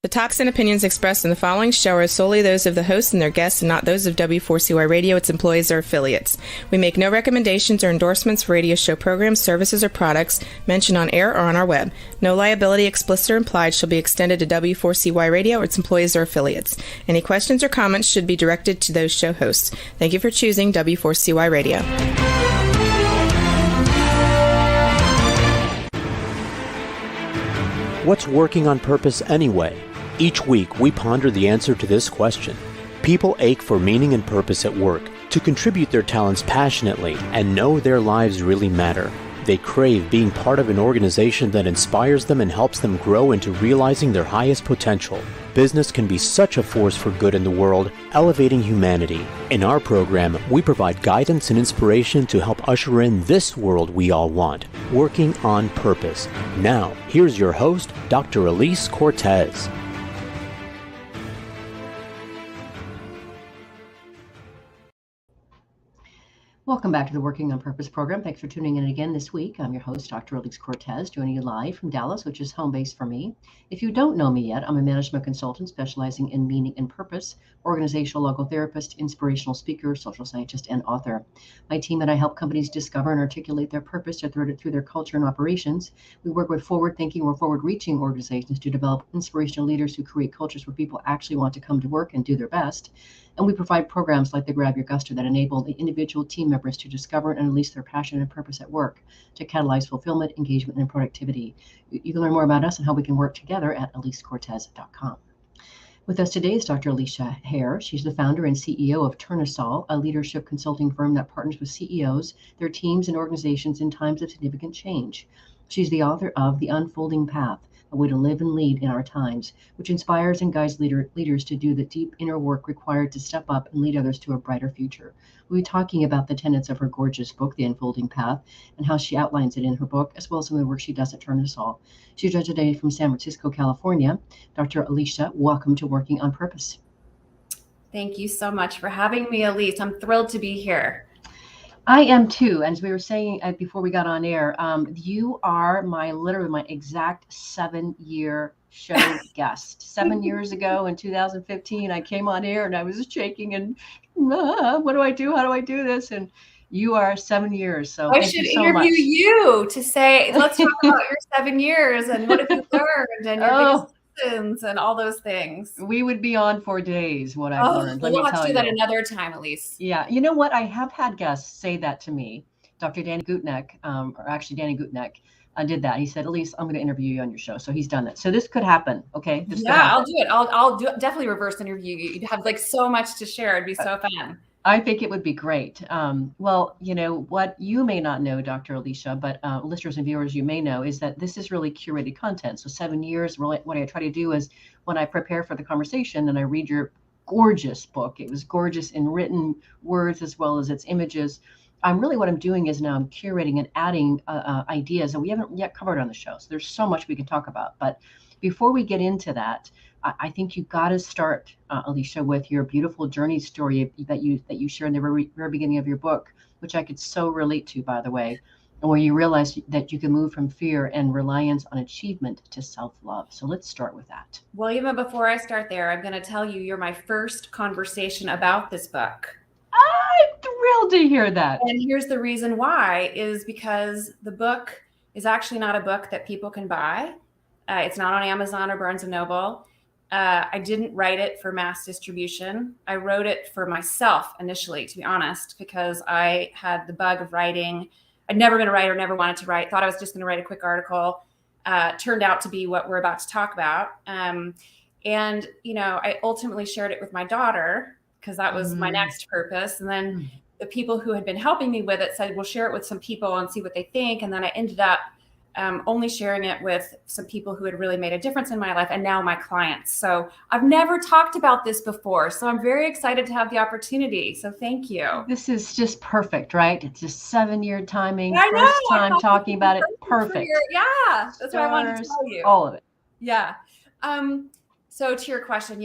The talks and opinions expressed in the following show are solely those of the host and their guests and not those of W4CY Radio, its employees, or affiliates. We make no recommendations or endorsements for radio show programs, services, or products mentioned on air or on our web. No liability, explicit or implied, shall be extended to W4CY Radio or its employees or affiliates. Any questions or comments should be directed to those show hosts. Thank you for choosing W4CY Radio. What's working on purpose anyway? Each week, we ponder the answer to this question. People ache for meaning and purpose at work, to contribute their talents passionately and know their lives really matter. They crave being part of an organization that inspires them and helps them grow into realizing their highest potential. Business can be such a force for good in the world, elevating humanity. In our program, we provide guidance and inspiration to help usher in this world we all want, working on purpose. Now, here's your host, Dr. Elise Cortez. Welcome back to the Working on Purpose program. Thanks for tuning in again this week. I'm your host, Dr. Elise Cortez, joining you live from Dallas, which is home base for me. If you don't know me yet, I'm a management consultant specializing in meaning and purpose, organizational logotherapist, inspirational speaker, social scientist, and author. My team and I help companies discover and articulate their purpose through their culture and operations. We work with forward-thinking or forward-reaching organizations to develop inspirational leaders who create cultures where people actually want to come to work and do their best. And we provide programs like the Grab Your Guster that enable the individual team members to discover and release their passion and purpose at work to catalyze fulfillment, engagement, and productivity. You can learn more about us and how we can work together at elisecortez.com. With us today is Dr. Alicia Hare. She's the founder and CEO of Turnasol, a leadership consulting firm that partners with CEOs, their teams, and organizations in times of significant change. She's the author of The Unfolding Path, A Way to Live and Lead in Our Times, which inspires and guides leaders to do the deep inner work required to step up and lead others to a brighter future. We'll be talking about the tenets of her gorgeous book, The Unfolding Path, and how she outlines it in her book, as well as some of the work she does at Turnasol. She's joined today from San Francisco, California. Dr. Alicia, welcome to Working on Purpose. Thank you so much for having me, Elise. I'm thrilled to be here. I am too. As we were saying before we got on air, you are literally my exact 7-year show guest. 7 years ago in 2015, I came on air and I was shaking and what do I do? How do I do this? And you are 7 years. So I should interview you to say, let's talk about your 7 years and what have you learned and your biggest lessons and all those things. We would be on for days, what I've learned. We'll have to do that another time, Elise. Yeah. You know what? I have had guests say that to me. Dr. Danny Gutnick, Danny Gutnick, did that. He said, Elise, I'm going to interview you on your show. So he's done that. So this could happen. Okay. I'll do it. I'll definitely reverse interview you. You'd have like so much to share. It'd be so fun. I think it would be great. Well, you know, what you may not know, Dr. Alicia, but listeners and viewers, you may know, is that this is really curated content. So 7 years, really, what I try to do is when I prepare for the conversation and I read your gorgeous book, it was gorgeous in written words as well as its images. What I'm doing is now I'm curating and adding ideas that we haven't yet covered on the show. So there's so much we can talk about. But before we get into that, I think you've got to start, Alicia, with your beautiful journey story that you share in the very beginning of your book, which I could so relate to, by the way, and where you realize that you can move from fear and reliance on achievement to self-love. So let's start with that. Well, even before I start there, I'm going to tell you, you're my first conversation about this book. I'm thrilled to hear that. And here's the reason why, is because the book is actually not a book that people can buy. It's not on Amazon or Barnes & Noble. I didn't write it for mass distribution. I wrote it for myself initially, to be honest, because I had the bug of writing. I'd never been a writer, never wanted to write, thought I was just going to write a quick article. Turned out to be what we're about to talk about. And, you know, I ultimately shared it with my daughter because that was my next purpose. And then the people who had been helping me with it said, we'll share it with some people and see what they think. And then I ended up only sharing it with some people who had really made a difference in my life and now my clients. So I've never talked about this before. So I'm very excited to have the opportunity. So thank you. This is just perfect, right? It's just 7-year timing. First time talking about it. Perfect. Yeah. That's what I wanted to tell you. All of it. Yeah. So to your question,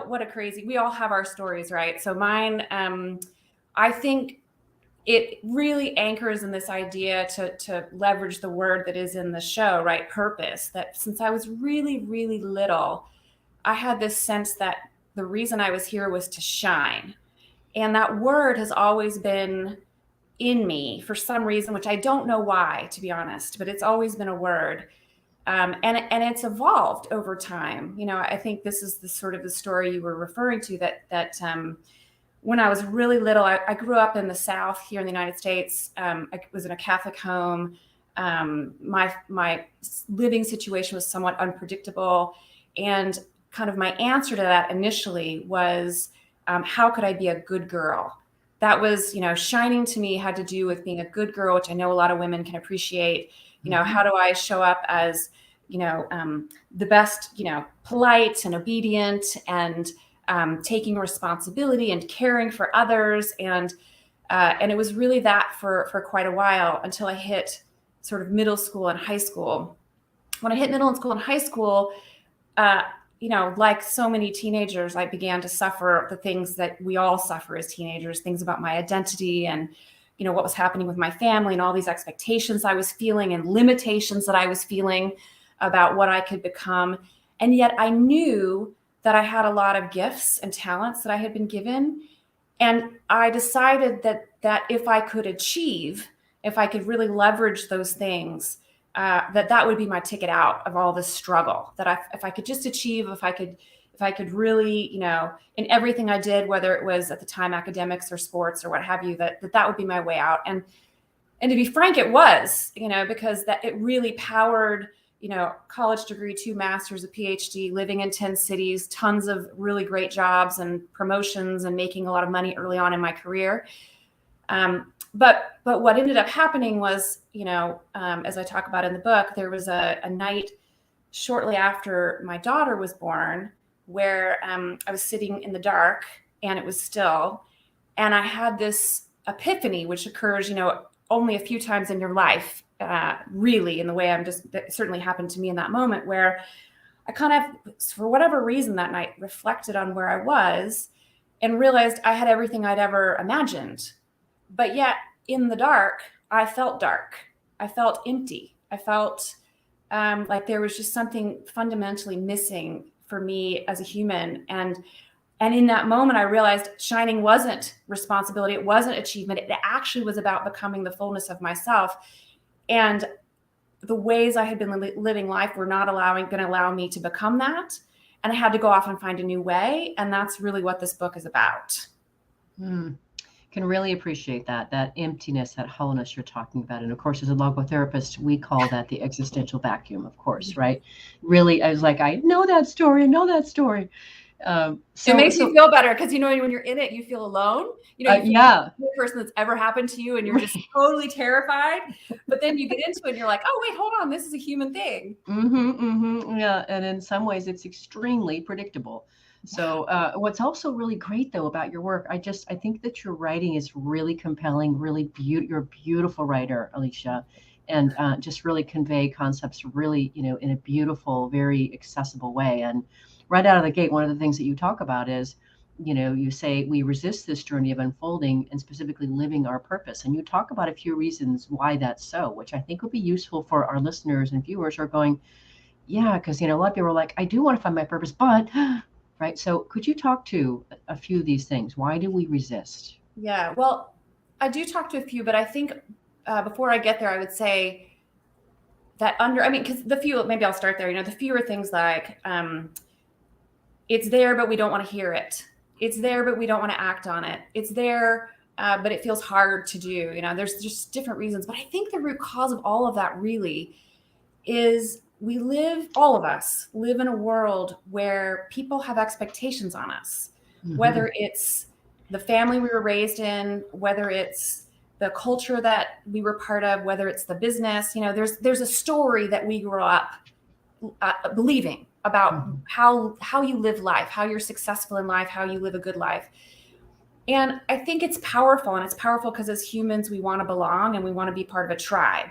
what a crazy, we all have our stories, right? So mine, I think it really anchors in this idea to leverage the word that is in the show, right? Purpose. That since I was really, really little, I had this sense that the reason I was here was to shine. And that word has always been in me for some reason, which I don't know why, to be honest, but it's always been a word. And it's evolved over time. I think this is the sort of the story you were referring to, that when I was really little, I grew up in the South here in the United States. I was in a Catholic home. My living situation was somewhat unpredictable. And kind of my answer to that initially was, how could I be a good girl? That was, shining to me had to do with being a good girl, which I know a lot of women can appreciate. How do I show up as, the best, polite and obedient and taking responsibility and caring for others. And it was really that for quite a while until I hit sort of middle school and high school. When I hit middle school and high school, like so many teenagers, I began to suffer the things that we all suffer as teenagers, things about my identity and, what was happening with my family and all these expectations I was feeling and limitations that I was feeling about what I could become. And yet I knew that I had a lot of gifts and talents that I had been given. And I decided that if I could if I could really leverage those things, that would be my ticket out of all this struggle. That if I could just achieve, if I could really, in everything I did, whether it was at the time academics or sports or what have you, that would be my way out. And to be frank, it was, because that it really powered, college degree, 2 masters, a PhD, living in 10 cities, tons of really great jobs and promotions and making a lot of money early on in my career. But what ended up happening was, as I talk about in the book, there was a night shortly after my daughter was born where I was sitting in the dark and it was still, and I had this epiphany, which occurs, only a few times in your life, really, in the way that certainly happened to me in that moment, where I kind of, for whatever reason that night, reflected on where I was and realized I had everything I'd ever imagined. But yet in the dark, I felt dark. I felt empty. I felt like there was just something fundamentally missing for me as a human. And in that moment, I realized shining wasn't responsibility. It wasn't achievement. It actually was about becoming the fullness of myself. And the ways I had been living life were not going to allow me to become that. And I had to go off and find a new way. And that's really what this book is about. Can really appreciate that emptiness, that hollowness you're talking about. And of course, as a logotherapist, we call that the existential vacuum, of course, right? Really, I was like, I know that story. It makes you feel better because, when you're in it, you feel alone. You feel like the person that's ever happened to you and you're just totally terrified. But then you get into it and you're like, oh, wait, hold on. This is a human thing. Yeah. And in some ways, it's extremely predictable. So what's also really great, though, about your work, I think that your writing is really compelling, really you're a beautiful writer, Alicia, and just really convey concepts really, in a beautiful, very accessible way. And right out of the gate, one of the things that you talk about is, you say we resist this journey of unfolding and specifically living our purpose. And you talk about a few reasons why that's so, which I think would be useful for our listeners and viewers who are going, yeah, because, a lot of people are like, I do want to find my purpose, but... Right. So could you talk to a few of these things? Why do we resist? Yeah, well, I do talk to a few, but I think before I get there, I would say that because the few, maybe I'll start there, the fewer things like it's there, but we don't want to hear it. It's there, but we don't want to act on it. It's there, but it feels hard to do. There's just different reasons. But I think the root cause of all of that really is all of us live in a world where people have expectations on us, whether it's the family we were raised in, whether it's the culture that we were part of, whether it's the business, there's a story that we grew up believing about how you live life, how you're successful in life, how you live a good life. And I think it's powerful, and it's powerful because as humans, we want to belong and we want to be part of a tribe.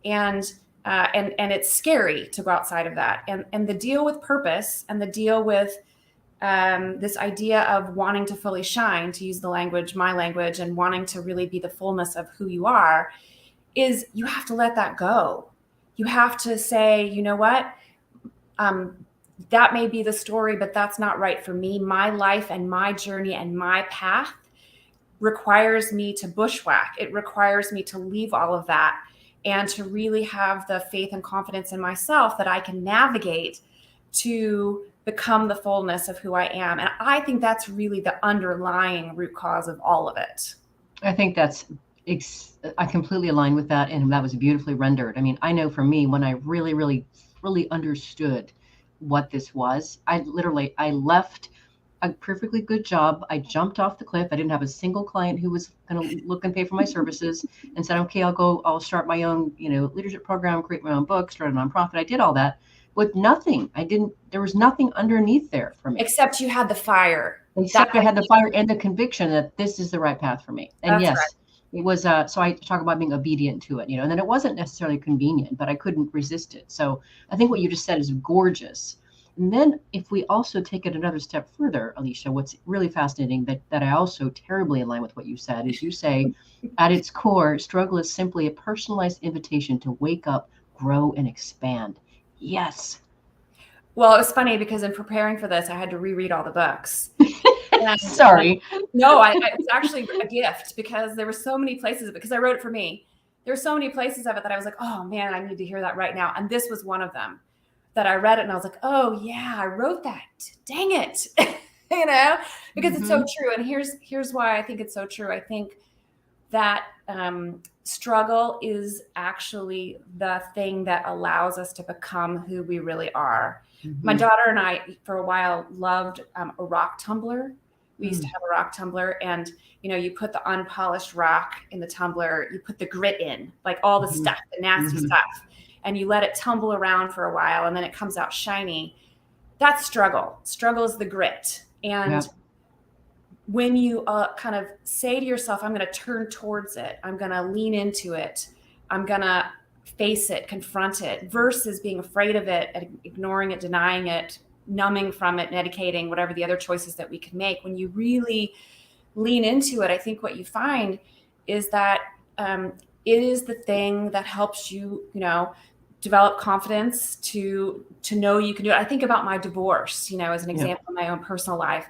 And it's scary to go outside of that. And the deal with purpose and the deal with this idea of wanting to fully shine, to use my language, and wanting to really be the fullness of who you are, is you have to let that go. You have to say, you know what? that may be the story, but that's not right for me. My life and my journey and my path requires me to bushwhack. It requires me to leave all of that and to really have the faith and confidence in myself that I can navigate to become the fullness of who I am. And I think that's really the underlying root cause of all of it. I think I completely align with that. And that was beautifully rendered. I mean, I know for me, when I really, really, really understood what this was, I left a perfectly good job. I jumped off the cliff. I didn't have a single client who was going to look and pay for my services, and said, okay, I'll start my own, leadership program, create my own book, start a nonprofit. I did all that with nothing. There was nothing underneath there for me. Except you had the fire. Except I had the fire and the conviction that this is the right path for me. And yes, right. It was, so I talk about being obedient to it, and then it wasn't necessarily convenient, but I couldn't resist it. So I think what you just said is gorgeous. And then if we also take it another step further, Alicia, what's really fascinating that I also terribly align with what you said is you say, at its core, struggle is simply a personalized invitation to wake up, grow, and expand. Yes. Well, it was funny because in preparing for this, I had to reread all the books. Sorry. No, it was actually a gift because there were so many places, because I wrote it for me. There were so many places of it that I was like, oh man, I need to hear that right now. And this was one of them that I read it and I was like, oh yeah, I wrote that. Dang it. Because it's so true. And here's why I think it's so true. I think that struggle is actually the thing that allows us to become who we really are. Mm-hmm. My daughter and I, for a while, loved a rock tumbler. We used to have a rock tumbler, and you put the unpolished rock in the tumbler, you put the grit in, like all the stuff, the nasty stuff, and you let it tumble around for a while, and then it comes out shiny. That's struggle. Struggle is the grit. And when you kind of say to yourself, I'm going to turn towards it, I'm going to lean into it, I'm going to face it, confront it, versus being afraid of it, ignoring it, denying it, numbing from it, medicating, whatever the other choices that we can make. When you really lean into it, I think what you find is that it is the thing that helps you, develop confidence to know you can do it. I think about my divorce, as an example in my own personal life.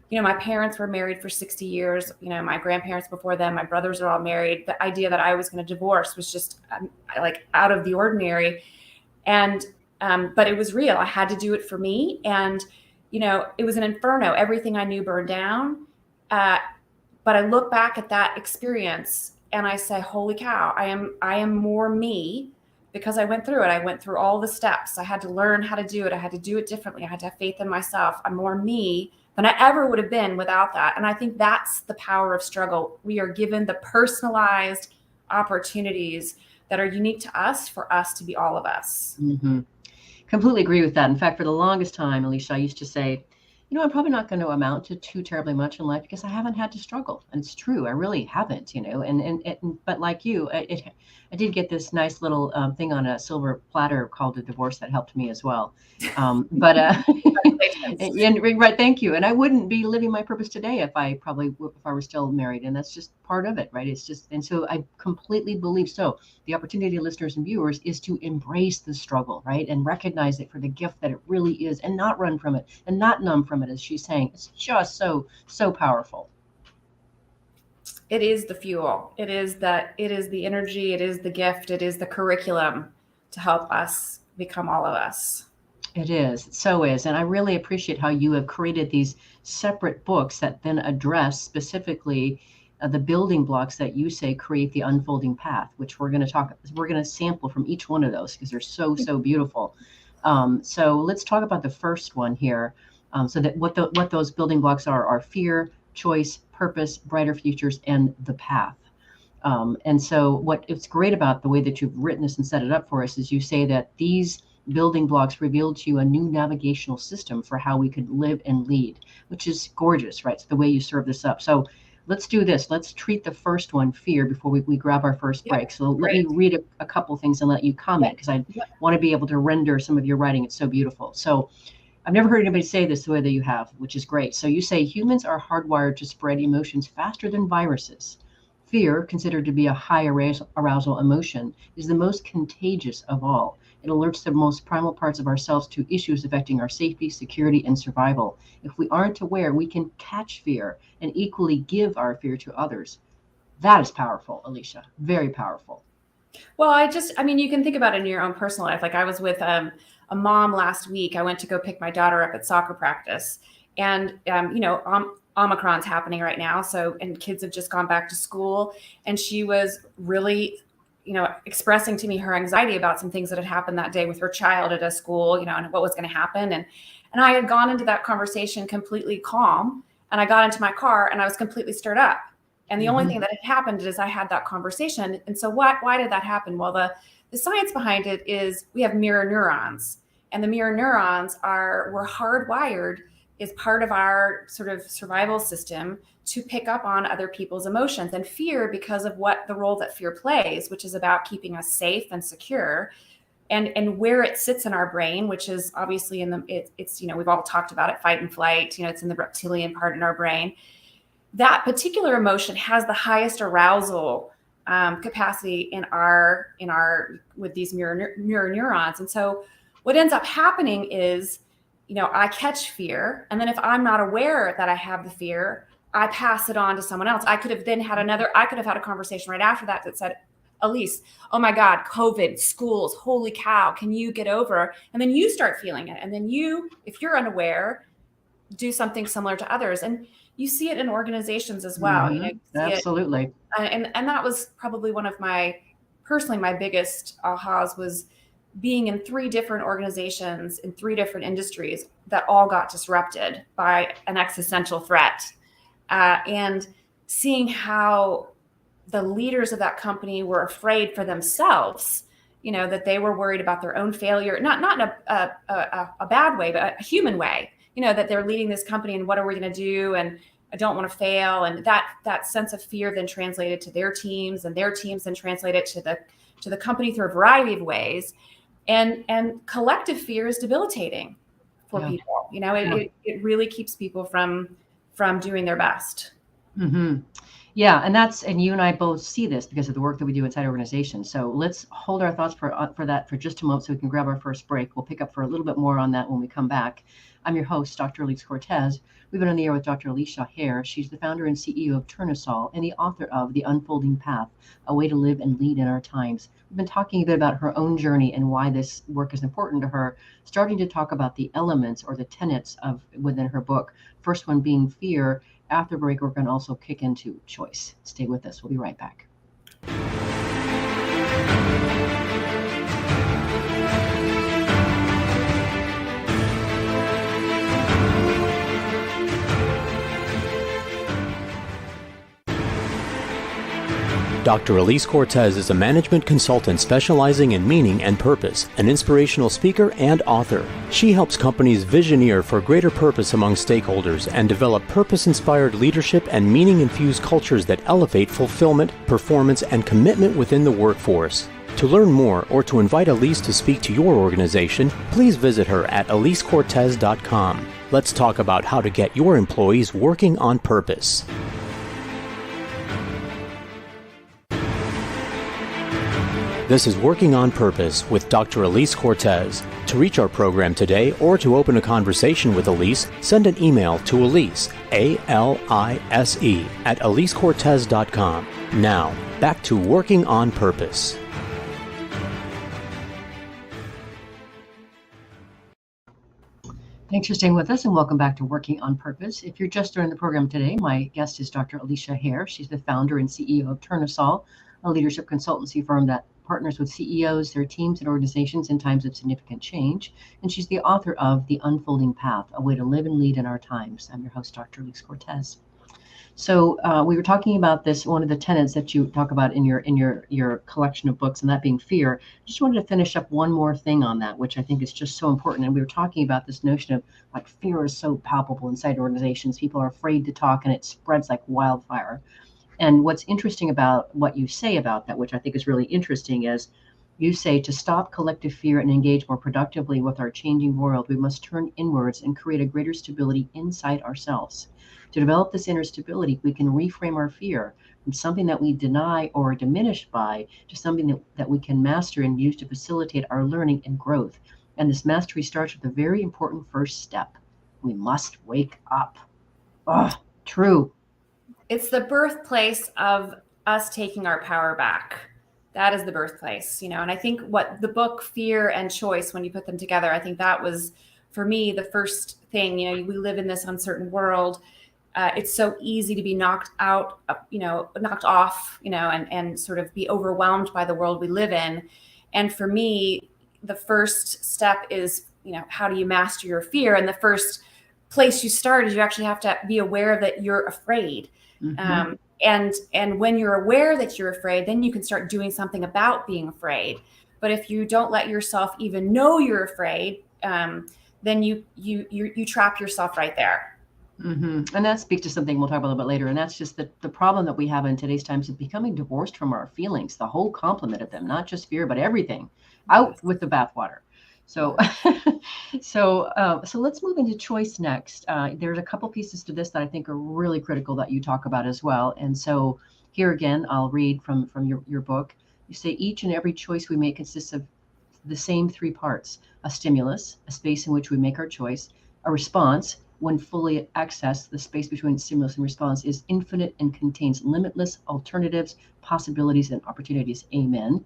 My parents were married for 60 years, my grandparents before them, my brothers are all married. The idea that I was going to divorce was just like out of the ordinary. And, but it was real. I had to do it for me. And, it was an inferno. Everything I knew burned down. But I look back at that experience and I say, holy cow, I am more me because I went through it. I went through all the steps. I had to learn how to do it. I had to do it differently. I had to have faith in myself. I'm more me than I ever would have been without that. And I think that's the power of struggle. We are given the personalized opportunities that are unique to us for us to be all of us. Mm-hmm. Completely agree with that. In fact, for the longest time, Alicia, I used to say, I'm probably not going to amount to too terribly much in life because I haven't had to struggle. And it's true. I really haven't, but like you, I did get this nice little thing on a silver platter called a divorce that helped me as well. Right. Thank you. And I wouldn't be living my purpose today if I were still married. And that's just part of it, right? And so I completely believe so. The opportunity, listeners and viewers, is to embrace the struggle, right? And recognize it for the gift that it really is, and not run from it and not numb from it, as she's saying. It's just so powerful. It is the fuel. It is the energy. It is the gift. It is the curriculum to help us become all of us. It is. So is. And I really appreciate how you have created these separate books that then address specifically the building blocks that you say create the unfolding path, which we're going to sample from each one of those because they're so beautiful. So let's talk about the first one here. So that what those building blocks are fear, choice, purpose, brighter futures, and the path. And so what it's great about the way that you've written this and set it up for us is you say that these building blocks revealed to you a new navigational system for how we could live and lead, which is gorgeous, right? It's the way you serve this up. So let's do this. Let's treat the first one, fear, before we grab our first break. So let me read a couple things and let you comment because I want to be able to render some of your writing. It's so beautiful. So I've never heard anybody say this the way that you have, which is great. So you say humans are hardwired to spread emotions faster than viruses. Fear, considered to be a high arousal emotion, is the most contagious of all. It alerts the most primal parts of ourselves to issues affecting our safety, security, and survival. If we aren't aware, we can catch fear and equally give our fear to others. That is powerful, Alicia. Very powerful. Well, I mean, you can think about it in your own personal life. Like I was with a mom last week. I went to go pick my daughter up at soccer practice, and Omicron's happening right now. So, and kids have just gone back to school, and she was really, expressing to me her anxiety about some things that had happened that day with her child at a school, and what was going to happen. And I had gone into that conversation completely calm, and I got into my car and I was completely stirred up. And the only thing that had happened is I had that conversation. And so why did that happen? Well, the science behind it is we have mirror neurons, and the mirror neurons were hardwired is part of our sort of survival system to pick up on other people's emotions and fear, because of what the role that fear plays, which is about keeping us safe and secure, and where it sits in our brain, which is obviously it's we've all talked about it, fight and flight, it's in the reptilian part in our brain. That particular emotion has the highest arousal capacity in our with these mirror neurons. And so what ends up happening is, I catch fear, and then if I'm not aware that I have the fear, I pass it on to someone else. I could have had a conversation right after that said, Elise, oh my God, COVID, schools, holy cow, can you get over? And then you start feeling it. And then if you're unaware, do something similar to others. And you see it in organizations as well. Absolutely. And that was probably one of my biggest ahas, was being in 3 different organizations in 3 different industries that all got disrupted by an existential threat. And seeing how the leaders of that company were afraid for themselves, that they were worried about their own failure, not in a bad way, but a human way, that they're leading this company and what are we going to do? And I don't want to fail. And that sense of fear then translated to their teams, and their teams then translated to the company through a variety of ways. And collective fear is debilitating for people. It really keeps people from doing their best. Mm-hmm. Yeah, and you and I both see this because of the work that we do inside organizations. So let's hold our thoughts for that for just a moment, so we can grab our first break. We'll pick up for a little bit more on that when we come back. I'm your host, Dr. Elise Cortez. We've been on the air with Dr. Alicia Hare. She's the founder and CEO of Turnusol and the author of The Unfolding Path, A Way to Live and Lead in Our Times. We've been talking a bit about her own journey and why this work is important to her, starting to talk about the elements or the tenets within her book. First one being fear. After break, we're going to also kick into choice. Stay with us. We'll be right back. Dr. Elise Cortez is a management consultant specializing in meaning and purpose, an inspirational speaker and author. She helps companies visioneer for greater purpose among stakeholders and develop purpose-inspired leadership and meaning-infused cultures that elevate fulfillment, performance, and commitment within the workforce. To learn more or to invite Elise to speak to your organization, please visit her at elisecortez.com. Let's talk about how to get your employees working on purpose. This is Working on Purpose with Dr. Elise Cortez. To reach our program today or to open a conversation with Elise, send an email to Elise, A-L-I-S-E, at elisecortez.com. Now, back to Working on Purpose. Thanks for staying with us, and welcome back to Working on Purpose. If you're just joining the program today, my guest is Dr. Alicia Hare. She's the founder and CEO of Turnusol, a leadership consultancy firm that partners with CEOs, their teams, and organizations in times of significant change. And she's the author of The Unfolding Path, A Way to Live and Lead in Our Times. I'm your host, Dr. Elise Cortez. So we were talking about this, one of the tenets that you talk about in your collection of books, and that being fear. Just wanted to finish up one more thing on that, which I think is just so important. And we were talking about this notion of like fear is so palpable inside organizations. People are afraid to talk, and it spreads like wildfire. And what's interesting about what you say about that, which I think is really interesting, is you say to stop collective fear and engage more productively with our changing world, we must turn inwards and create a greater stability inside ourselves. To develop this inner stability, we can reframe our fear from something that we deny or are diminished by to something that we can master and use to facilitate our learning and growth. And this mastery starts with a very important first step. We must wake up. Oh, true. It's the birthplace of us taking our power back. That is the birthplace, and I think what the book Fear and Choice, when you put them together, I think that was for me the first thing. We live in this uncertain world. It's so easy to be knocked out, knocked off, and sort of be overwhelmed by the world we live in. And for me, the first step is, how do you master your fear? And the first place you start is you actually have to be aware that you're afraid. Mm-hmm. And when you're aware that you're afraid, then you can start doing something about being afraid. But if you don't let yourself even know you're afraid, then you trap yourself right there. Mm-hmm. And that speaks to something we'll talk about a little bit later. And that's just the problem that we have in today's times of becoming divorced from our feelings, the whole complement of them, not just fear, but everything, out with the bathwater. So, so let's move into choice next. There's a couple pieces to this that I think are really critical that you talk about as well. And so here again, I'll read from your book. You say each and every choice we make consists of the same three parts: a stimulus, a space in which we make our choice; a response. When fully accessed, the space between stimulus and response is infinite and contains limitless alternatives, possibilities, and opportunities. Amen.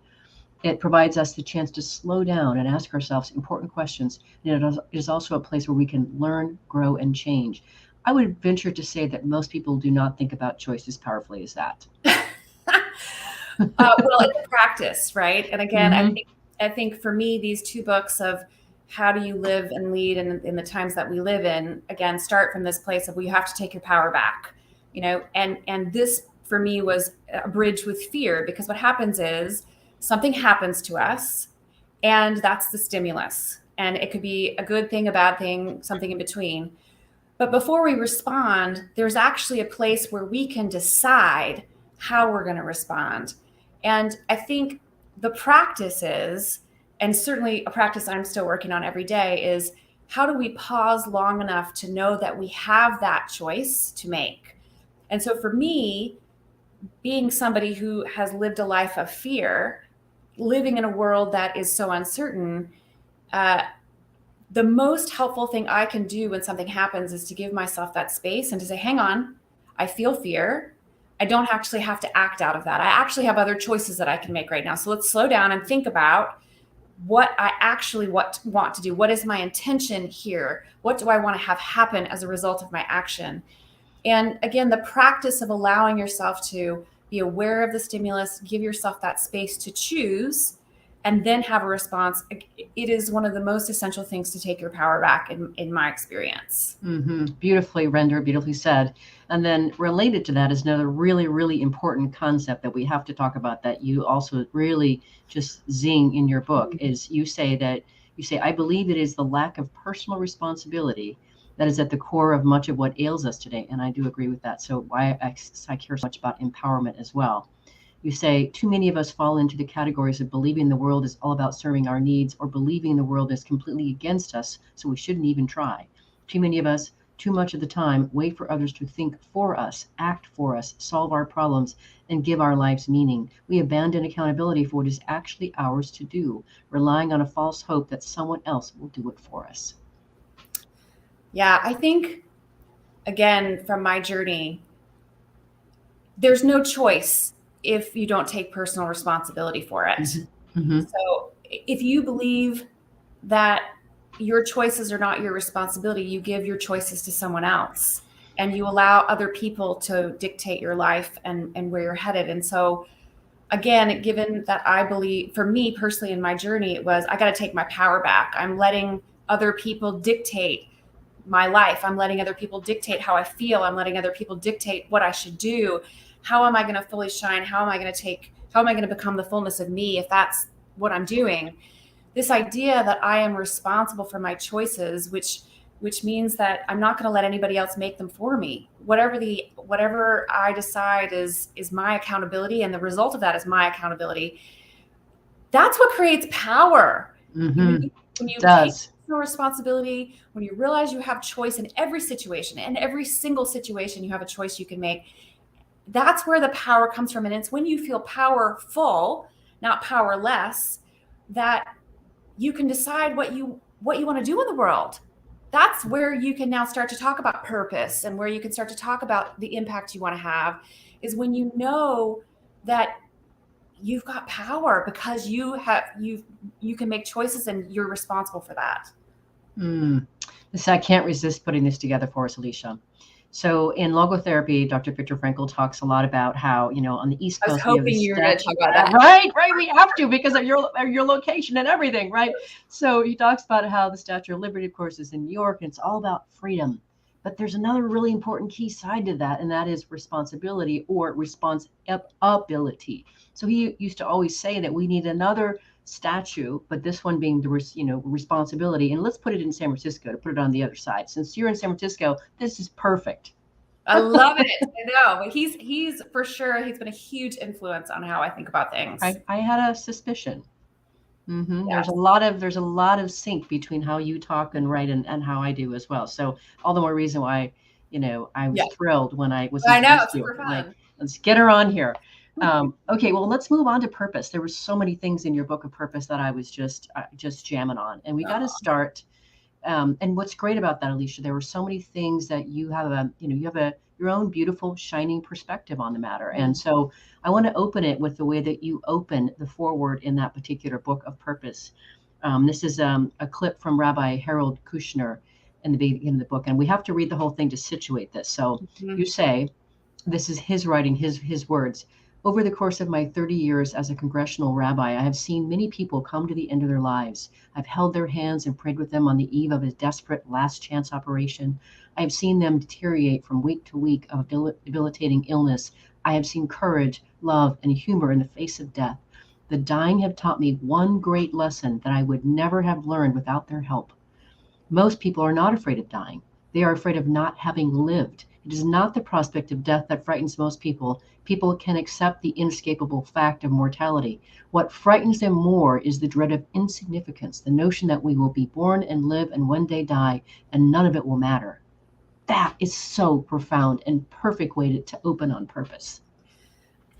It provides us the chance to slow down and ask ourselves important questions. And it is also a place where we can learn, grow, and change. I would venture to say that most people do not think about choice as powerfully as that. Well, it's a practice, right? And again, mm-hmm. I think for me, these two books of how do you live and lead in the times that we live in, again, start from this place of, well, you have to take your power back, and this for me was a bridge with fear, because what happens is something happens to us, and that's the stimulus. And it could be a good thing, a bad thing, something in between. But before we respond, there's actually a place where we can decide how we're going to respond. And I think the practice is, and certainly a practice I'm still working on every day, is how do we pause long enough to know that we have that choice to make? And so for me, being somebody who has lived a life of fear, living in a world that is so uncertain, the most helpful thing I can do when something happens is to give myself that space and to say, hang on, I feel fear. I don't actually have to act out of that. I actually have other choices that I can make right now. So let's slow down and think about what I actually want to do. What is my intention here? What do I want to have happen as a result of my action? And again, the practice of allowing yourself to be aware of the stimulus, give yourself that space to choose, and then have a response. It is one of the most essential things to take your power back in my experience. Mm-hmm. Beautifully rendered, beautifully said. And then related to that is another really, really important concept that we have to talk about, that you also really just zing in your book, mm-hmm. is you say, I believe it is the lack of personal responsibility that is at the core of much of what ails us today. And I do agree with that. So why I care so much about empowerment as well. You say, too many of us fall into the categories of believing the world is all about serving our needs, or believing the world is completely against us, so we shouldn't even try. Too many of us, too much of the time, wait for others to think for us, act for us, solve our problems, and give our lives meaning. We abandon accountability for what is actually ours to do, relying on a false hope that someone else will do it for us. Yeah, I think, again, from my journey, there's no choice if you don't take personal responsibility for it. Mm-hmm. Mm-hmm. So if you believe that your choices are not your responsibility, you give your choices to someone else, and you allow other people to dictate your life and where you're headed. And so again, given that I believe, for me personally in my journey, it was, I got to take my power back. I'm letting other people dictate my life. I'm letting other people dictate how I feel. I'm letting other people dictate what I should do. How am I going to fully shine? How am I going to become the fullness of me if that's what I'm doing? This idea that I am responsible for my choices, which means that I'm not going to let anybody else make them for me. Whatever I decide is my accountability, and the result of that is my accountability. That's what creates power. Mm-hmm. When you take your responsibility, when you realize you have choice in every situation, in every single situation, you have a choice you can make. that's where the power comes from. And it's when you feel powerful, not powerless, that you can decide what you want to do in the world. That's where you can now start to talk about purpose, and where you can start to talk about the impact you want to have, is when you know that you've got power because you can make choices and you're responsible for that. I can't resist putting this together for us, Alicia. So in logotherapy, Dr. Viktor Frankl talks a lot about how, on the East Coast, I was hoping you were going to talk about that. Right. We have to, because of your location and everything, right? So he talks about how the Statue of Liberty, of course, is in New York, and it's all about freedom. But there's another really important key side to that, and that is responsibility or responsibility. So he used to always say that we need another statue, but this one being the responsibility. And let's put it in San Francisco, to put it on the other side. Since you're in San Francisco, this is perfect. I love it. I know, but he's for sure, he's been a huge influence on how I think about things. I had a suspicion. Yes. There's a lot of sync between how you talk and write and how I do as well. So all the more reason why, I was thrilled when I was. I know, it's super fun. Like, let's get her on here. Okay, well, let's move on to purpose. There were so many things in your book of purpose that I was just jamming on, and we got to start. And what's great about that, Alicia, there were so many things that you have your own beautiful, shining perspective on the matter. And so I want to open it with the way that you open the foreword in that particular book of purpose. This is a clip from Rabbi Harold Kushner in the beginning of the book, and we have to read the whole thing to situate this. So you say, this is his writing, his words. Over the course of my 30 years as a congressional rabbi, I have seen many people come to the end of their lives. I've held their hands and prayed with them on the eve of a desperate last chance operation. I have seen them deteriorate from week to week of debilitating illness. I have seen courage, love, and humor in the face of death. The dying have taught me one great lesson that I would never have learned without their help. Most people are not afraid of dying. They are afraid of not having lived. It is not the prospect of death that frightens most people. People can accept the inescapable fact of mortality. What frightens them more is the dread of insignificance, the notion that we will be born and live and one day die, and none of it will matter. That is so profound and perfect way to open on purpose.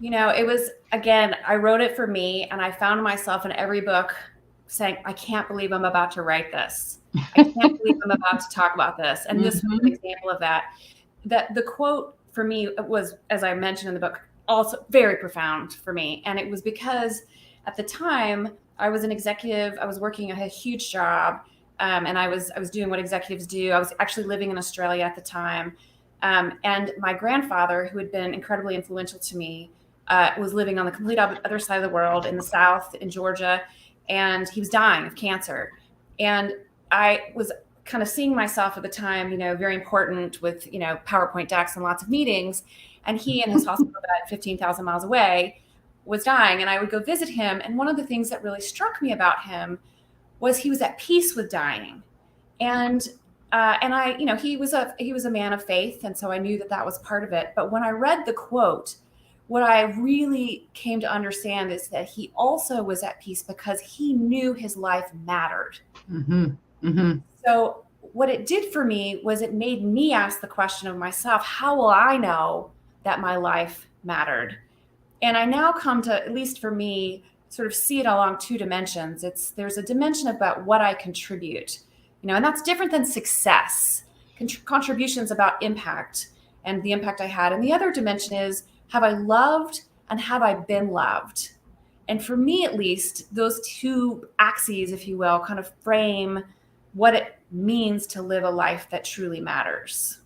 It was, again, I wrote it for me, and I found myself in every book saying, I can't believe I'm about to write this. I can't believe I'm about to talk about this. And this was an example of that. That the quote for me was, as I mentioned in the book, also very profound for me. And it was because at the time I was an executive, I was working a huge job, and I was doing what executives do. I was actually living in Australia at the time. And my grandfather, who had been incredibly influential to me, was living on the complete other side of the world in the South, in Georgia, and he was dying of cancer. And I was kind of seeing myself at the time, very important with, PowerPoint decks and lots of meetings. And he and his hospital bed 15,000 miles away was dying. And I would go visit him. And one of the things that really struck me about him was he was at peace with dying. And I, he was a man of faith. And so I knew that was part of it. But when I read the quote, what I really came to understand is that he also was at peace because he knew his life mattered. So what it did for me was it made me ask the question of myself, how will I know that my life mattered? And I now come to, at least for me, sort of see it along two dimensions. There's a dimension about what I contribute, and that's different than success. Contributions about impact and the impact I had. And the other dimension is, have I loved and have I been loved? And for me, at least, those two axes, if you will, kind of frame what it means to live a life that truly matters.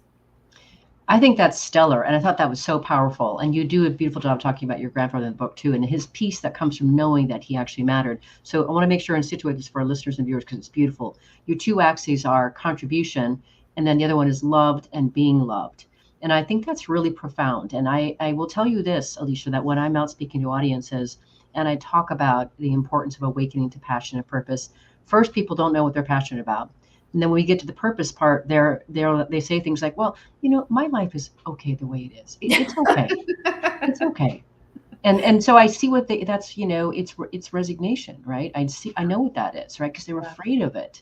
I think that's stellar. And I thought that was so powerful. And you do a beautiful job talking about your grandfather in the book too, and his peace that comes from knowing that he actually mattered. So I want to make sure and situate this for our listeners and viewers because it's beautiful. Your two axes are contribution, and then the other one is loved and being loved. And I think that's really profound. And I will tell you this, Alicia, that when I'm out speaking to audiences and I talk about the importance of awakening to passion and purpose, first, people don't know what they're passionate about. And then when we get to the purpose part, they say things like, well, my life is okay the way it is. It's okay. It's okay. And so I see it's resignation, right? I know what that is, right? Because they were afraid of it.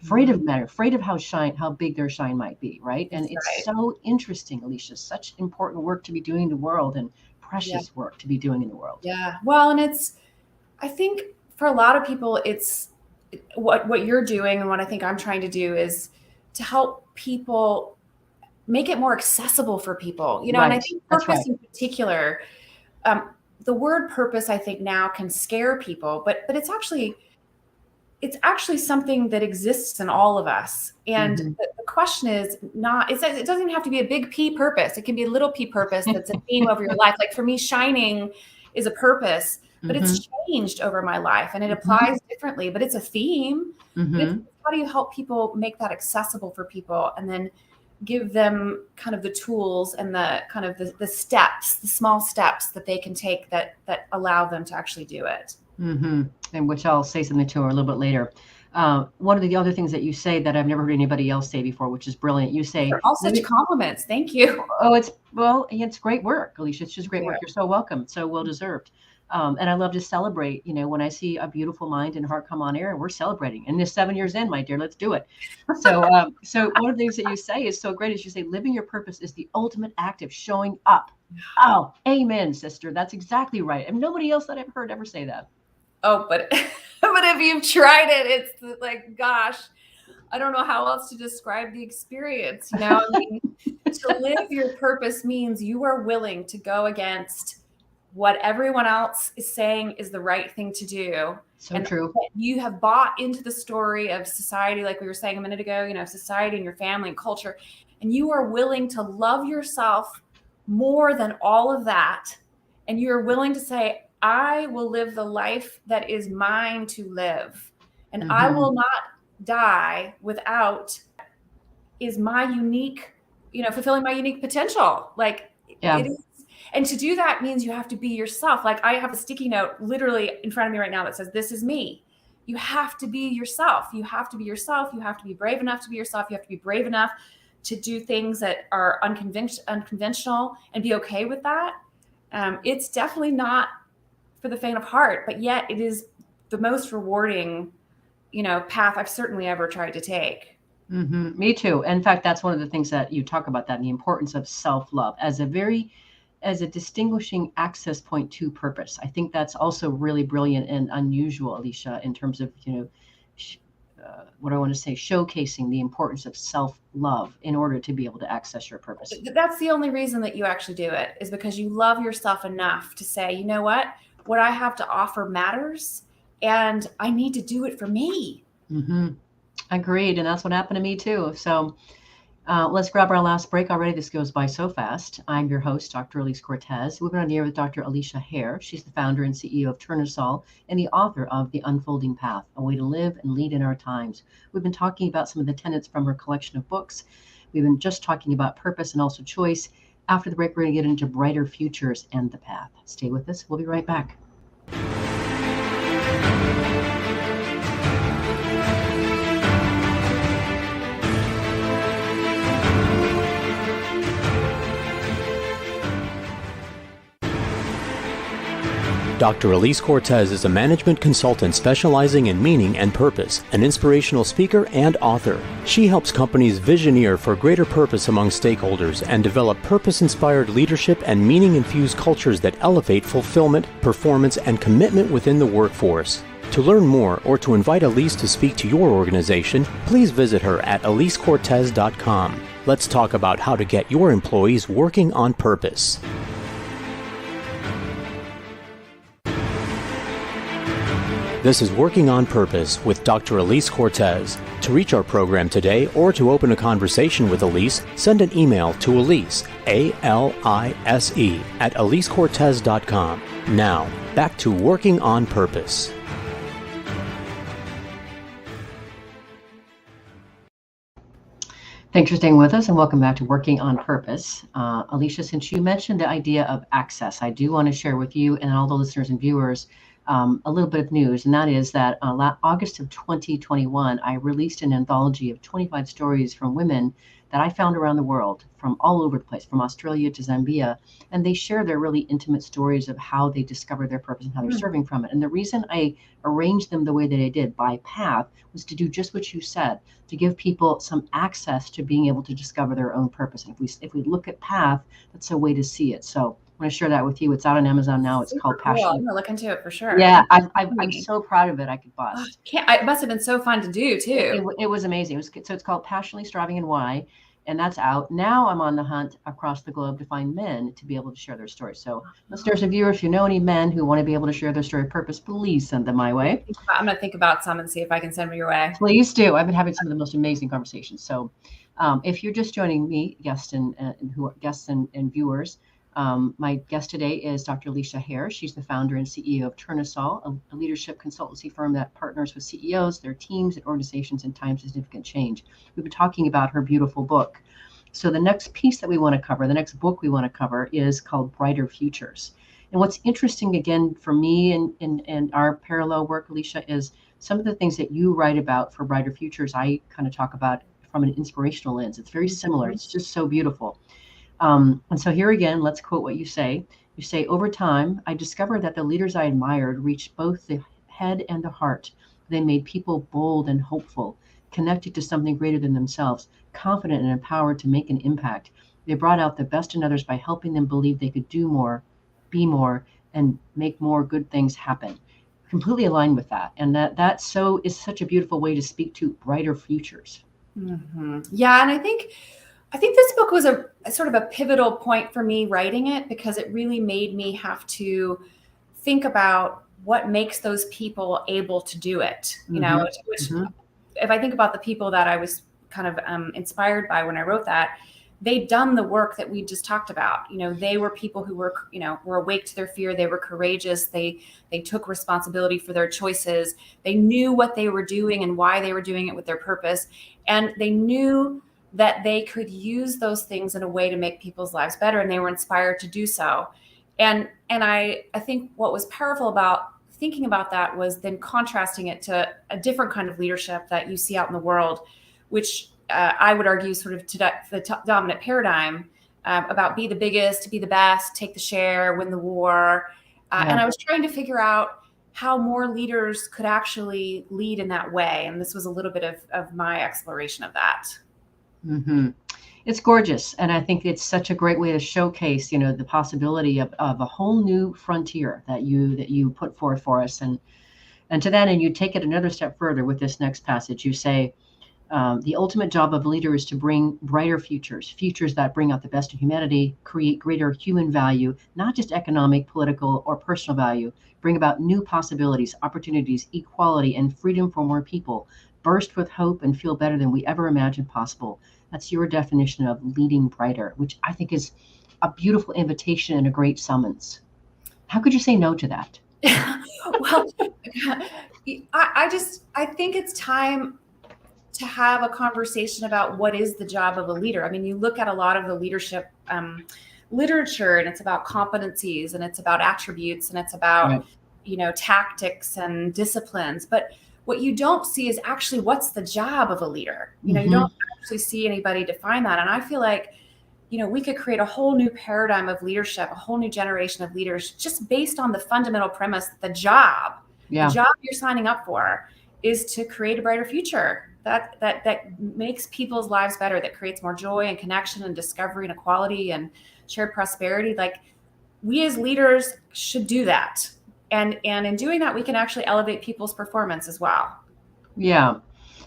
afraid of matter, afraid of how big their shine might be, right? And That's it's right. so interesting, Alicia, such important work to be doing in the world and Yeah. precious work to be doing in the world. Yeah. Well, and I think for a lot of people, it's what you're doing and what I think I'm trying to do is to help people make it more accessible for people, and I Right. think That's purpose right. in particular, the word purpose, I think now can scare people, but it's actually something that exists in all of us. And the question is not, it doesn't even have to be a big P purpose. It can be a little P purpose that's a theme over your life. Like for me, shining is a purpose, but it's changed over my life and it applies differently, but it's a theme. But it's, how do you help people make that accessible for people and then give them kind of the tools and the kind of the steps, the small steps that they can take that allow them to actually do it. And which I'll say something to her a little bit later. One of the other things that you say that I've never heard anybody else say before, which is brilliant. You say, all such compliments. Thank you. Oh, it's great work, Alicia. It's just great work. You're so welcome. So well deserved. And I love to celebrate, when I see a beautiful mind and heart come on air and we're celebrating. And this 7 years in, my dear, let's do it. So one of the things that you say is so great is you say, living your purpose is the ultimate act of showing up. Oh, amen, sister. That's exactly right. And nobody else that I've heard ever say that. Oh, but if you've tried it, it's like, gosh, I don't know how else to describe the experience. I mean, to live your purpose means you are willing to go against what everyone else is saying is the right thing to do. So true. You have bought into the story of society, like we were saying a minute ago, society and your family and culture, and you are willing to love yourself more than all of that. And you're willing to say, I will live the life that is mine to live. And I will not die without is my unique, fulfilling my unique potential. Like it is. And to do that means you have to be yourself. Like I have a sticky note literally in front of me right now that says, this is me. You have to be yourself. You have to be yourself. You have to be brave enough to be yourself. You have to be brave enough to do things that are unconventional and be okay with that. It's definitely not for the faint of heart, but yet it is the most rewarding, path I've certainly ever tried to take. Me too. In fact, that's one of the things that you talk about, that and the importance of self-love as a distinguishing access point to purpose. I think that's also really brilliant and unusual, Alicia, in terms of, what I want to say, showcasing the importance of self-love in order to be able to access your purpose. That's the only reason that you actually do it, is because you love yourself enough to say, you know what I have to offer matters and I need to do it for me. Agreed. And that's what happened to me too. So let's grab our last break already. This goes by so fast. I'm your host, Dr. Elise Cortez. We've been on the air with Dr. Alicia Hare. She's the founder and CEO of Turnusol and the author of The Unfolding Path, A Way to Live and Lead in Our Times. We've been talking about some of the tenets from her collection of books. We've been just talking about purpose and also choice. After the break, we're going to get into brighter futures and the path. Stay with us. We'll be right back. Dr. Elise Cortez is a management consultant specializing in meaning and purpose, an inspirational speaker and author. She helps companies visioneer for greater purpose among stakeholders and develop purpose-inspired leadership and meaning-infused cultures that elevate fulfillment, performance, and commitment within the workforce. To learn more or to invite Elise to speak to your organization, please visit her at elisecortez.com. Let's talk about how to get your employees working on purpose. This is Working on Purpose with Dr. Elise Cortez. To reach our program today or to open a conversation with Elise, send an email to Elise, A-L-I-S-E, at elisecortez.com. Now, back to Working on Purpose. Thanks for staying with us and welcome back to Working on Purpose. Alicia, since you mentioned the idea of access, I do want to share with you and all the listeners and viewers a little bit of news, and that is that August of 2021, I released an anthology of 25 stories from women that I found around the world from all over the place, from Australia to Zambia, and they share their really intimate stories of how they discovered their purpose and how they're serving from it. And the reason I arranged them the way that I did by path was to do just what you said, to give people some access to being able to discover their own purpose. And if we look at path, that's a way to see it. So I want to share that with you. It's out on Amazon now. It's called Cool. Passion. I'm gonna look into it for sure. Yeah, I'm so proud of it. I could bust. It must have been so fun to do too. It was amazing. So it's called Passionately Striving and Why, and that's out. Now I'm on the hunt across the globe to find men to be able to share their stories. So listeners and viewers, if you know any men who want to be able to share their story of purpose, please send them my way. I'm going to think about some and see if I can send them your way. Please do. I've been having some of the most amazing conversations. So if you're just joining me, guests and viewers, my guest today is Dr. Alicia Hare. She's the founder and CEO of Turnasol, a leadership consultancy firm that partners with CEOs, their teams, and organizations in times of significant change. We've been talking about her beautiful book. So the next piece that we want to cover, the next book we want to cover, is called Brighter Futures. And what's interesting, again, for me and our parallel work, Alicia, is some of the things that you write about for Brighter Futures, I kind of talk about from an inspirational lens. It's very similar. It's just so beautiful. And so here again, let's quote what you say. You say, over time, I discovered that the leaders I admired reached both the head and the heart. They made people bold and hopeful, connected to something greater than themselves, confident and empowered to make an impact. They brought out the best in others by helping them believe they could do more, be more, and make more good things happen. Completely aligned with that. And that so is such a beautiful way to speak to brighter futures. Mm-hmm. Yeah. And I think this book was a sort of a pivotal point for me writing it, because it really made me have to think about what makes those people able to do it. You know, which if I think about the people that I was kind of inspired by when I wrote that, they'd done the work that we just talked about. You know, they were people who were, were awake to their fear. They were courageous. They took responsibility for their choices. They knew what they were doing and why they were doing it with their purpose. And they knew that they could use those things in a way to make people's lives better. And they were inspired to do so. And I think what was powerful about thinking about that was then contrasting it to a different kind of leadership that you see out in the world, which I would argue sort of to the dominant paradigm about be the biggest, be the best, take the share, win the war. And I was trying to figure out how more leaders could actually lead in that way. And this was a little bit of my exploration of that. Mm-hmm. It's gorgeous. And I think it's such a great way to showcase, the possibility of a whole new frontier that you put forth for us. And to that end, you take it another step further with this next passage. You say, the ultimate job of a leader is to bring brighter futures that bring out the best of humanity, create greater human value, not just economic, political, or personal value, bring about new possibilities, opportunities, equality, and freedom for more people, burst with hope and feel better than we ever imagined possible. That's your definition of leading brighter, which I think is a beautiful invitation and a great summons. How could you say no to that? Well, I think it's time to have a conversation about what is the job of a leader. I mean, you look at a lot of the leadership literature, and it's about competencies, and it's about attributes, and it's about, tactics and disciplines. But what you don't see is actually what's the job of a leader. You don't actually see anybody define that. And I feel like, we could create a whole new paradigm of leadership, a whole new generation of leaders, just based on the fundamental premise that the job you're signing up for is to create a brighter future that makes people's lives better, that creates more joy and connection and discovery and equality and shared prosperity. Like, we as leaders should do that. And in doing that, we can actually elevate people's performance as well. Yeah.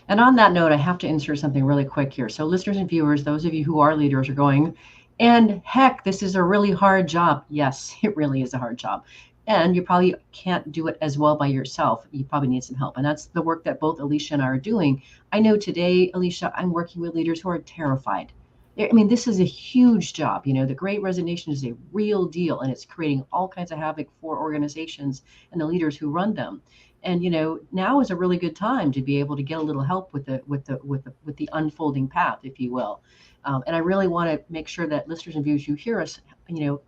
And on that note, I have to insert something really quick here. So listeners and viewers, those of you who are leaders are going, and heck, this is a really hard job. Yes, it really is a hard job. And you probably can't do it as well by yourself. You probably need some help. And that's the work that both Alicia and I are doing. I know today, Alicia, I'm working with leaders who are terrified. I mean, this is a huge job. The Great Resignation is a real deal, and it's creating all kinds of havoc for organizations and the leaders who run them. And now is a really good time to be able to get a little help with the unfolding path, if you will. And I really want to make sure that listeners and viewers, you hear us,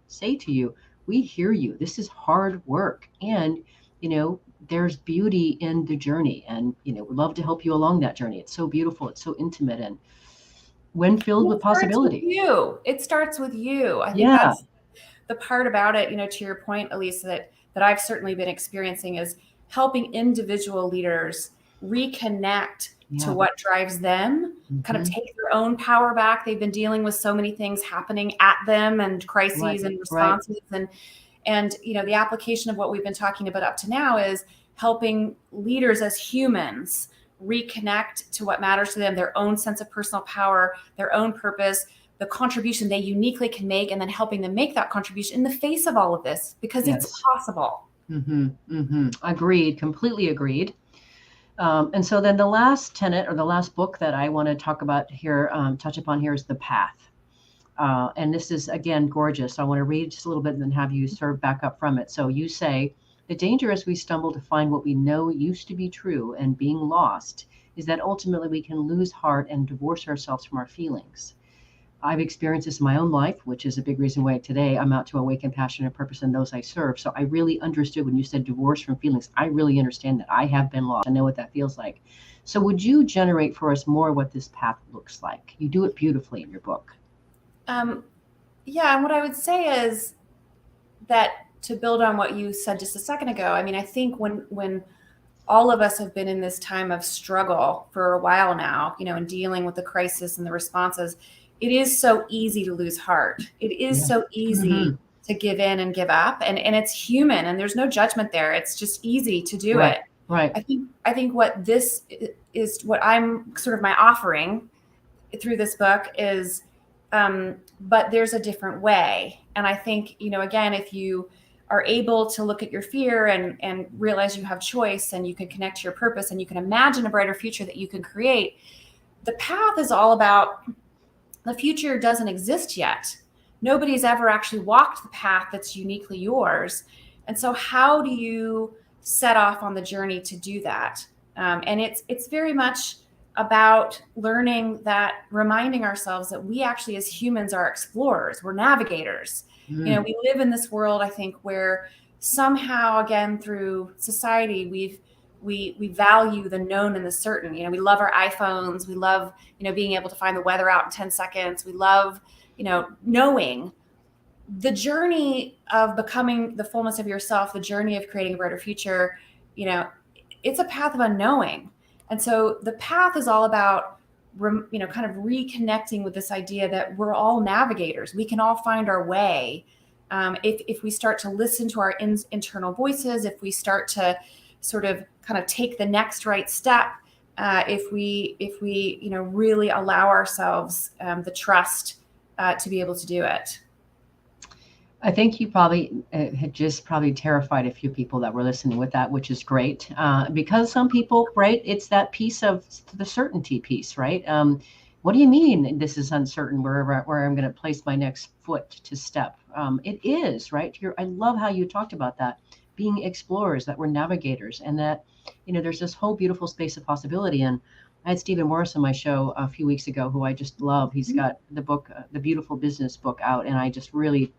say to you, we hear you. This is hard work, and there's beauty in the journey, and we'd love to help you along that journey. It's so beautiful. It's so intimate, and when filled with possibility. It starts with you. I think Yeah. that's the part about it, to your point, Elise, that I've certainly been experiencing is helping individual leaders reconnect to what drives them, kind of take their own power back. They've been dealing with so many things happening at them and crises and responses. And the application of what we've been talking about up to now is helping leaders as humans reconnect to what matters to them, their own sense of personal power, their own purpose, the contribution they uniquely can make, and then helping them make that contribution in the face of all of this, because it's possible. Agreed. Completely agreed. And so then the last tenet, or the last book that I want to talk about here, touch upon here, is The Path. And this is, again, gorgeous. I want to read just a little bit and then have you serve back up from it. So you say, the danger as we stumble to find what we know used to be true and being lost is that ultimately we can lose heart and divorce ourselves from our feelings. I've experienced this in my own life, which is a big reason why today I'm out to awaken passion and purpose in those I serve. So I really understood when you said divorce from feelings. I really understand that. I have been lost. I know what that feels like. So would you generate for us more what this path looks like? You do it beautifully in your book. Yeah, and what I would say is that, to build on what you said just a second ago, I mean, I think when all of us have been in this time of struggle for a while now, and dealing with the crisis and the responses, it is so easy to lose heart. It is so easy to give in and give up, and it's human, and there's no judgment there. It's just easy to do it. Right. I think what this is, what I'm sort of my offering through this book is, but there's a different way. And I think, again, if you are able to look at your fear and realize you have choice, and you can connect to your purpose, and you can imagine a brighter future that you can create, the path is all about, the future doesn't exist yet. Nobody's ever actually walked the path that's uniquely yours. And so how do you set off on the journey to do that? And it's very much about learning that, reminding ourselves that we actually as humans are explorers, we're navigators. We live in this world, I think, where somehow, again, through society, we value the known and the certain. We love our iPhones. We love, being able to find the weather out in 10 seconds. We love, knowing. The journey of becoming the fullness of yourself, the journey of creating a brighter future, it's a path of unknowing. And so the path is all about, kind of reconnecting with this idea that we're all navigators. We can all find our way. If we start to listen to our internal voices, if we start to sort of kind of take the next right step, if we really allow ourselves the trust to be able to do it. I think you probably had just terrified a few people that were listening with that, which is great. Because some people, right, it's that piece of the certainty piece, right? What do you mean this is uncertain where I'm going to place my next foot to step? It is, right? I love how you talked about that, being explorers, that we're navigators, and that, there's this whole beautiful space of possibility. And I had Stephen Morris on my show a few weeks ago, who I just love. He's got the book, The Beautiful Business book, out, and I just really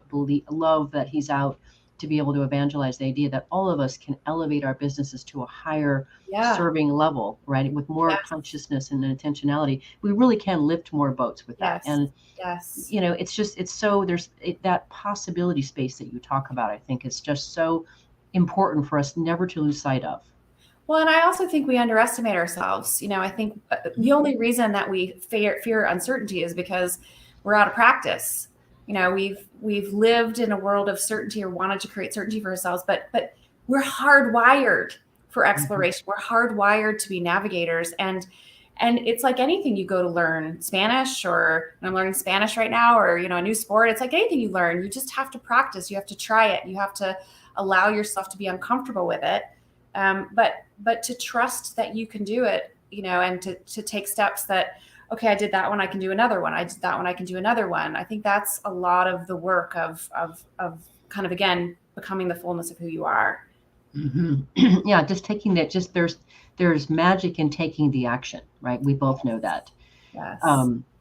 love that he's out to be able to evangelize the idea that all of us can elevate our businesses to a higher serving level, right? With more consciousness and intentionality, we really can lift more boats with that. And it's so that possibility space that you talk about, I think, is just so important for us never to lose sight of. Well, and I also think we underestimate ourselves. I think the only reason that we fear uncertainty is because we're out of practice. We've lived in a world of certainty, or wanted to create certainty for ourselves, but we're hardwired for exploration. We're hardwired to be navigators. And it's like anything you go to learn Spanish, or I'm learning Spanish right now, or, a new sport. It's like anything you learn. You just have to practice. You have to try it. You have to allow yourself to be uncomfortable with it. But to trust that you can do it, and to take steps that, okay, I did that one, I can do another one. I did that one, I can do another one. I think that's a lot of the work of kind of, again, becoming the fullness of who you are. Yeah, just taking that. Just there's magic in taking the action, right? We both know that. Yes.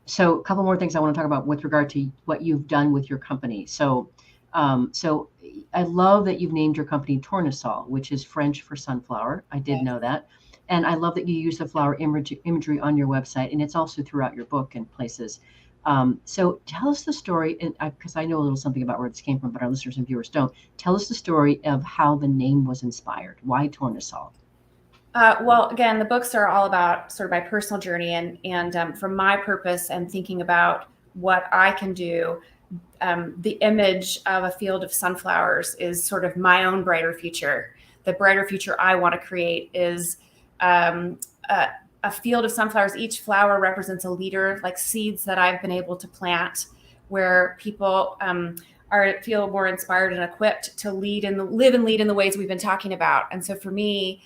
So a couple more things I want to talk about with regard to what you've done with your company. So I love that you've named your company Tournesol, which is French for sunflower. I did know that. And I love that you use the flower imagery on your website, and it's also throughout your book and places. So tell us the story, and because I know a little something about where this came from, but our listeners and viewers don't. Tell us the story of how the name was inspired. Why Tournesol? Well, again, the books are all about sort of my personal journey and from my purpose and thinking about what I can do. The image of a field of sunflowers is sort of my own brighter future. The brighter future I want to create is a field of sunflowers. Each flower represents a leader, like seeds that I've been able to plant, where people feel more inspired and equipped to live and lead in the ways we've been talking about. And so for me,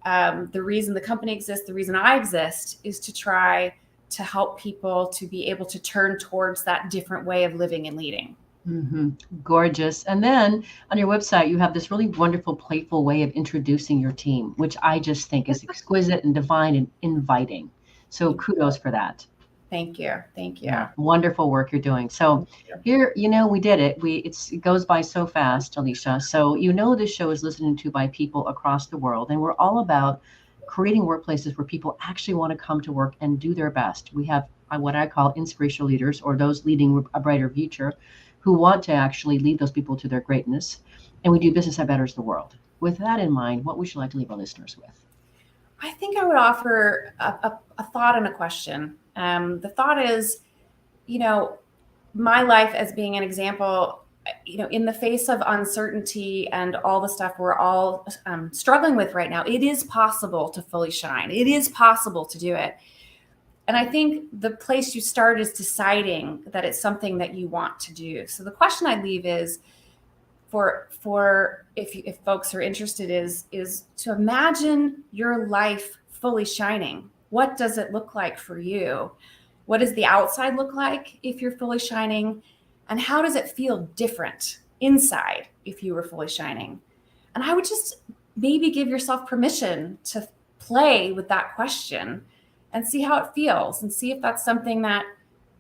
the reason the company exists, the reason I exist, is to try to help people to be able to turn towards that different way of living and leading. Mm-hmm. Gorgeous. And then on your website, you have this really wonderful, playful way of introducing your team, which I just think is exquisite and divine and inviting. So kudos for that. Thank you. Thank you. Yeah, wonderful work you're doing. So here, we did it. It goes by so fast, Alicia. So this show is listened to by people across the world, and we're all about creating workplaces where people actually want to come to work and do their best. We have what I call inspirational leaders, or those leading a brighter future, who want to actually lead those people to their greatness. And we do business that betters the world. With that in mind, what would you like to leave our listeners with? I think I would offer a thought and a question. The thought is, my life as being an example, in the face of uncertainty and all the stuff we're all struggling with right now, it is possible to fully shine. It is possible to do it. And I think the place you start is deciding that it's something that you want to do. So the question I leave is, for if folks are interested, is to imagine your life fully shining. What does it look like for you? What does the outside look like if you're fully shining? And how does it feel different inside if you were fully shining? And I would just maybe give yourself permission to play with that question and see how it feels and see if that's something that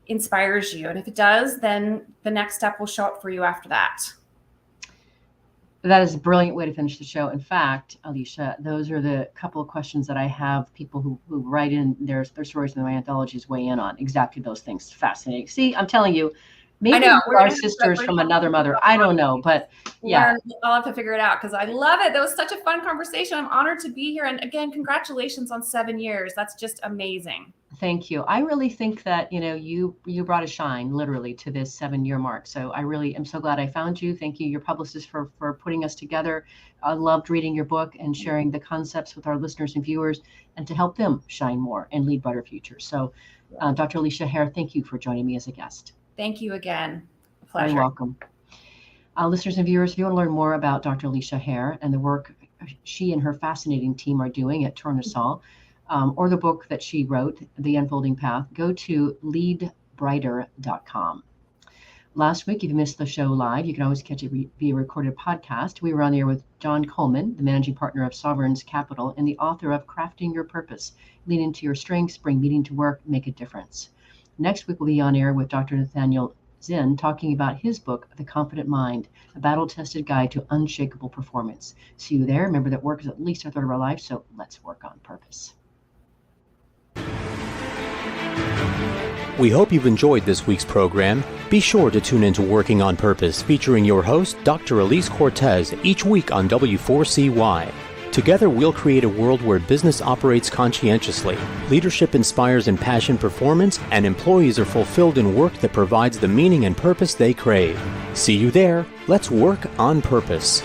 inspires you. And if it does, then the next step will show up for you after that. That is a brilliant way to finish the show. In fact, Alicia, those are the couple of questions that I have people who write in their stories in my anthologies weigh in on. Exactly those things. Fascinating. See, I'm telling you, maybe we're our sisters from another mother. I don't know, but yeah. I'll have to figure it out because I love it. That was such a fun conversation. I'm honored to be here. And again, congratulations on 7 years. That's just amazing. Thank you. I really think that, you brought a shine literally to this 7-year mark. So I really am so glad I found you. Thank you, your publicist, for putting us together. I loved reading your book and sharing the concepts with our listeners and viewers and to help them shine more and lead brighter futures. So Dr. Alicia Hare, thank you for joining me as a guest. Thank you again. A pleasure. You're welcome. Listeners and viewers, if you want to learn more about Dr. Alicia Hare and the work she and her fascinating team are doing at Tournesol, or the book that she wrote, The Unfolding Path, go to leadbrighter.com. Last week, if you missed the show live, you can always catch it via recorded podcast. We were on the air with John Coleman, the managing partner of Sovereigns Capital and the author of Crafting Your Purpose, Lean into Your Strengths, Bring Meaning to Work, Make a Difference. Next week, we'll be on air with Dr. Nathaniel Zinn talking about his book, The Confident Mind, a battle-tested guide to unshakable performance. See you there. Remember that work is at least a third of our life, so let's work on purpose. We hope you've enjoyed this week's program. Be sure to tune into Working on Purpose, featuring your host, Dr. Elise Cortez, each week on W4CY. Together, we'll create a world where business operates conscientiously, leadership inspires impassioned performance, and employees are fulfilled in work that provides the meaning and purpose they crave. See you there. Let's work on purpose.